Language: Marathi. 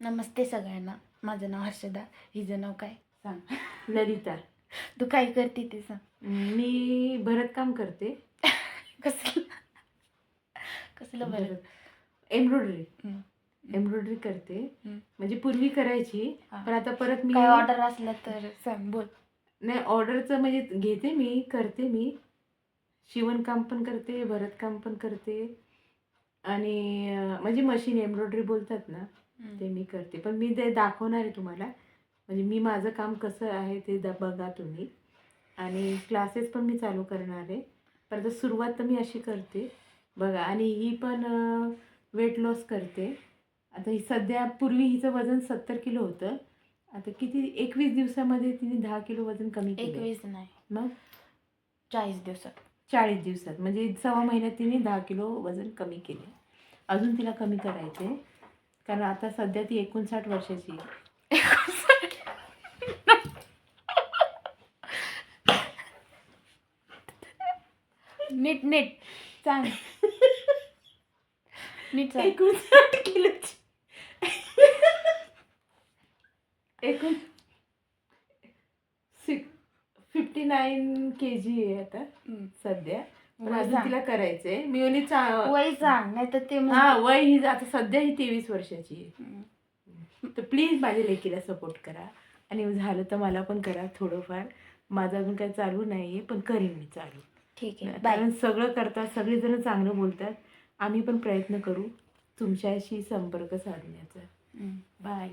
नमस्ते सगळ्यांना. माझं नाव हर्षदा. हिचं नाव काय सांग? ललिता. तू काय करते ते सांग. मी भरतकाम करते. कसलं कसलं बरं? एम्ब्रॉयडरी हम्म. करते. हम्म. म्हणजे पूर्वी करायची, हा. पण आता परत मी काय ऑर्डर असलं तर सांग, बोल. नाही, ऑर्डरचं म्हणजे घेते मी, करते मी. शिवणकाम पण करते, भरतकाम पण करते आणि म्हणजे मशीन एम्ब्रॉयडरी बोलतात ना, ते मी करते. पण मी ते दाखवणार आहे तुम्हाला. म्हणजे मी माझं काम कसं आहे ते बघा तुम्ही. आणि क्लासेस पण मी चालू करणार आहे. पण आता सुरुवात तर मी अशी करते बघा. आणि ही पण वेट लॉस करते. आता ही सध्या, पूर्वी हिचं वजन 70 किलो होतं. आता किती 21 दिवसामध्ये तिने 10 किलो वजन कमी केलं. 21 नाही, मग 40 दिवसात. 40 दिवसात म्हणजे 6 महिन्यात तिने 10 किलो वजन कमी केले. अजून तिला कमी करायचे आहे, कारण आता सध्या ती 59 वर्षाची आहे. नीट नीट सांग. नीट सांग. 59 किलोची. 59 kg आहे आता सध्या. पण वय अजून सांग. तिला करायचंय. मी आणि वय सांग, नाही तर ते हा, वय ही आता सध्या ही 23 वर्षाची आहे. तर प्लीज माझ्या लेकीला सपोर्ट करा. आणि झालं तर मला पण करा थोडंफार. माझं अजून काही चालू नाही आहे, पण करीन मी चालू. ठीक आहे, बाय. कारण सगळं करतात, सगळेजण चांगलं बोलतात. आम्ही पण प्रयत्न करू तुमच्याशी संपर्क साधण्याचा. बाय.